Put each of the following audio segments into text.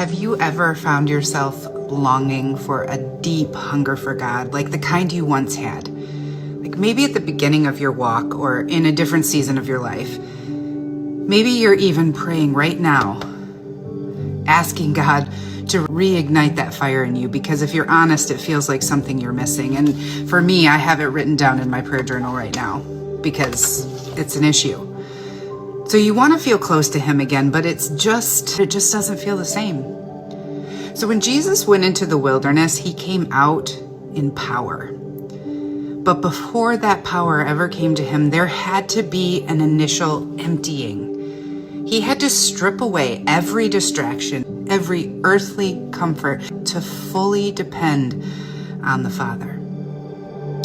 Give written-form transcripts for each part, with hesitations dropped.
Have you ever found yourself longing for a deep hunger for God, like the kind you once had? Like maybe at the beginning of your walk or in a different season of your life. Maybe you're even praying right now, asking God to reignite that fire in you, because if you're honest, it feels like something you're missing. And for me, I have it written down in my prayer journal right now because it's an issue. So you want to feel close to him again, but it just doesn't feel the same. So when Jesus went into the wilderness, he came out in power. But before that power ever came to him, there had to be an initial emptying. He had to strip away every distraction, every earthly comfort to fully depend on the Father.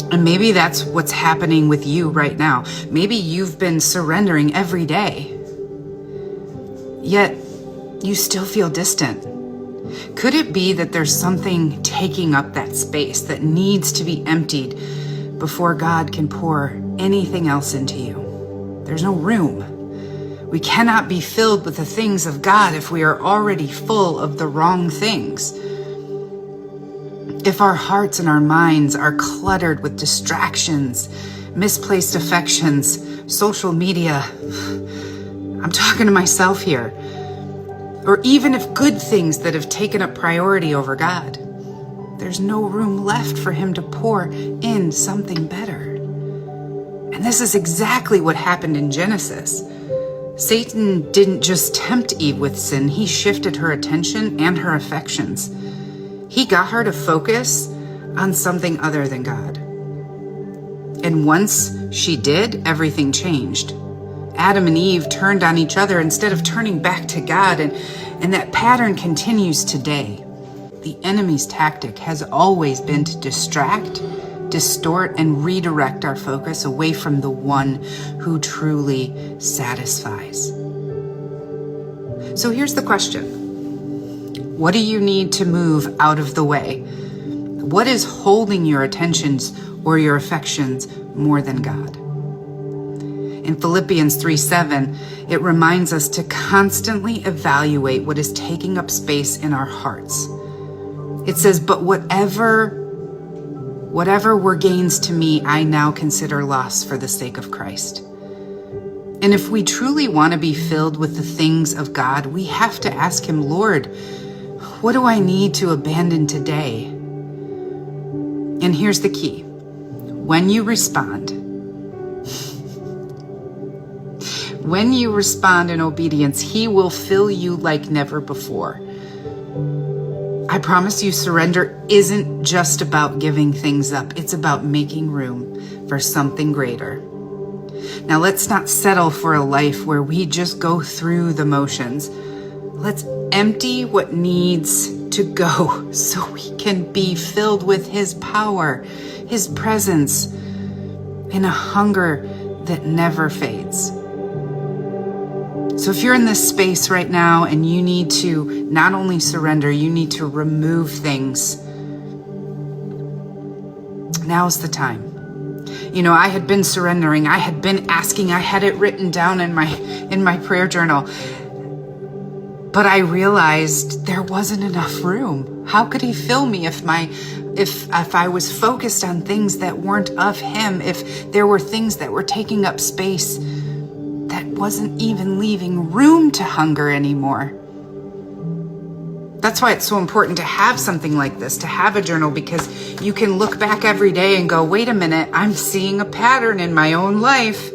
And maybe that's what's happening with you right now. Maybe you've been surrendering every day, yet you still feel distant. Could it be that there's something taking up that space that needs to be emptied before God can pour anything else into you? There's no room. We cannot be filled with the things of God if we are already full of the wrong things. If our hearts and our minds are cluttered with distractions, misplaced affections, social media, I'm talking to myself here, or even if good things that have taken up priority over God, there's no room left for him to pour in something better. And this is exactly what happened in Genesis. Satan didn't just tempt Eve with sin, he shifted her attention and her affections. He got her to focus on something other than God. And once she did, everything changed. Adam and Eve turned on each other instead of turning back to God, and that pattern continues today. The enemy's tactic has always been to distract, distort, and redirect our focus away from the one who truly satisfies. So here's the question. What do you need to move out of the way? What is holding your attentions or your affections more than God? In Philippians 3:7, it reminds us to constantly evaluate what is taking up space in our hearts. It says, but whatever were gains to me, I now consider loss for the sake of Christ. And if we truly want to be filled with the things of God, we have to ask him, Lord, what do I need to abandon today? And here's the key. When you respond in obedience, he will fill you like never before. I promise you, surrender isn't just about giving things up. It's about making room for something greater. Now, let's not settle for a life where we just go through the motions. Let's empty what needs to go so we can be filled with his power, his presence, and a hunger that never fades. So if you're in this space right now and you need to not only surrender, you need to remove things, now's the time. You know, I had been surrendering, I had been asking, I had it written down in my prayer journal. But I realized there wasn't enough room. How could he fill me if I was focused on things that weren't of him, if there were things that were taking up space that wasn't even leaving room to hunger anymore? That's why it's so important to have something like this, to have a journal, because you can look back every day and go, wait a minute, I'm seeing a pattern in my own life.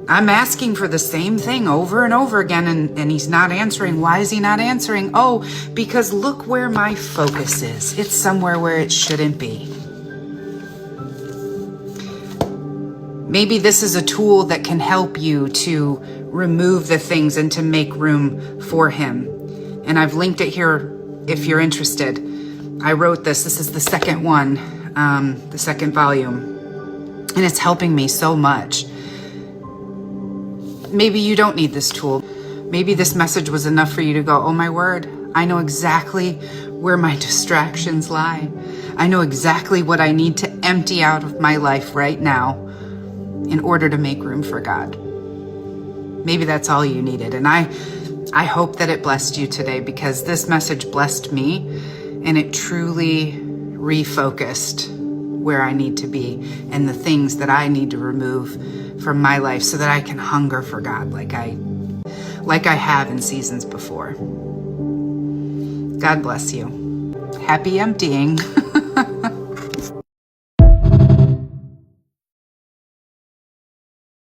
I'm asking for the same thing over and over again, and he's not answering. Why is he not answering? Oh, because look where my focus is. It's somewhere where it shouldn't be. Maybe this is a tool that can help you to remove the things and to make room for him. And I've linked it here if you're interested. I wrote this. This is the second one, the second volume, and it's helping me so much. Maybe you don't need this tool. Maybe this message was enough for you to go, oh my word, I know exactly where my distractions lie. I know exactly what I need to empty out of my life right now in order to make room for God. Maybe that's all you needed. And I I hope that it blessed you today, because this message blessed me, and it truly refocused where I need to be and the things that I need to remove from my life so that I can hunger for God like I have in seasons before. God bless you. Happy emptying.